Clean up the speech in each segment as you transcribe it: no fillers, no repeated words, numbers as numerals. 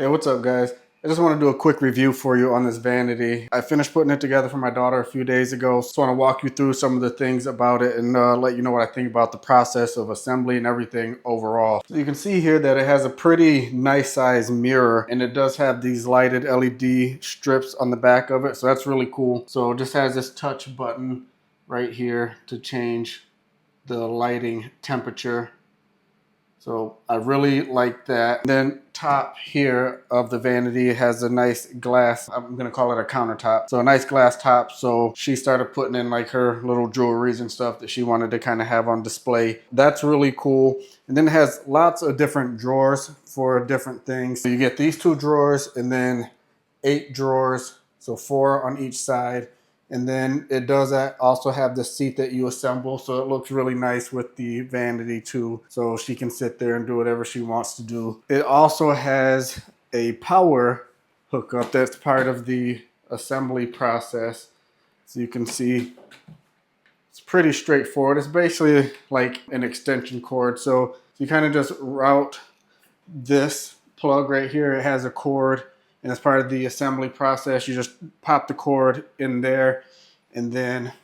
Hey, what's up, guys? I just want to do a quick review for you on this vanity. I finished putting it together for my daughter a few days ago. So I want to walk you through some of the things about it and let you know what I think about the process of assembly and everything overall. So you can see here that it has a pretty nice size mirror, and it does have these lighted LED strips on the back of it. So that's really cool. So it just has this touch button right here to change the lighting temperature. So I really like that. Then top here of the vanity has a nice glass, I'm gonna call it a countertop. So a nice glass top. So she started putting in like her little jewelries and stuff that she wanted to kind of have on display. That's really cool. And then it has lots of different drawers for different things. So you get these two drawers and then 8 drawers. So 4 on each side. And then it does also have the seat that you assemble, so it looks really nice with the vanity too, so she can sit there and do whatever she wants to do. It also has a power hookup that's part of the assembly process. So you can see it's pretty straightforward. It's basically like an extension cord. So you kind of just route this plug right here. It has a cord, and as part of the assembly process, you just pop the cord in there, and then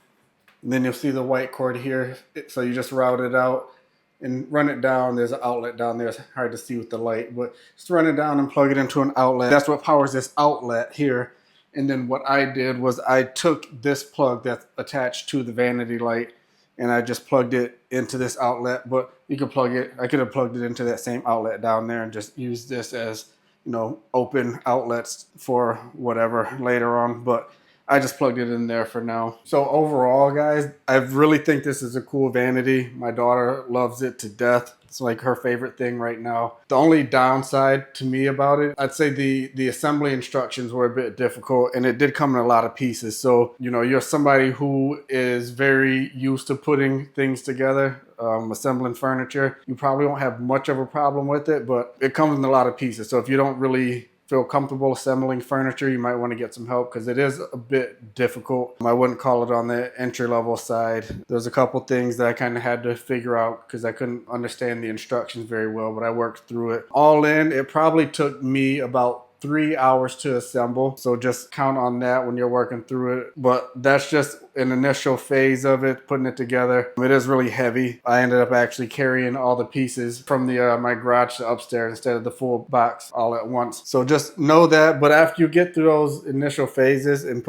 you'll see the white cord here. So you just route it out and run it down. There's an outlet down there. It's hard to see with the light, but just run it down and plug it into an outlet. That's what powers this outlet here. And then what I did was I took this plug that's attached to the vanity light, and I just plugged it into this outlet. But you could plug it, I could have plugged it into that same outlet down there and just use this as, you know, open outlets for whatever later on. But I just plugged it in there for now. So overall, guys, I really think this is a cool vanity. My daughter loves it to death. It's like her favorite thing right now. The only downside to me about it, I'd say the assembly instructions were a bit difficult, and it did come in a lot of pieces. So, you know, you're somebody who is very used to putting things together, assembling furniture, you probably won't have much of a problem with it, but it comes in a lot of pieces. So if you don't really feel comfortable assembling furniture, you might want to get some help because it is a bit difficult. I wouldn't call it on the entry-level side. There's a couple things that I kind of had to figure out because I couldn't understand the instructions very well, but I worked through it. All in, it probably took me about 3 hours to assemble, so just count on that when you're working through it. But that's just an initial phase of it, putting it together. It is really heavy. I ended up actually carrying all the pieces from the my garage to upstairs instead of the full box all at once. So just know that. But after you get through those initial phases and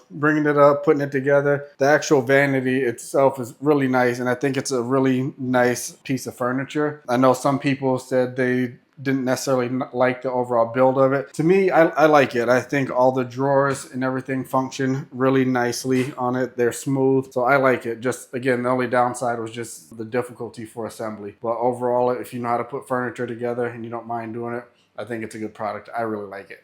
bringing it up, putting it together, the actual vanity itself is really nice, and I think it's a really nice piece of furniture. I know some people said they didn't necessarily like the overall build of it. To me, I like it. I think all the drawers and everything function really nicely on it. They're smooth, so I like it. Just, again, the only downside was just the difficulty for assembly. But overall, if you know how to put furniture together and you don't mind doing it, I think it's a good product. I really like it.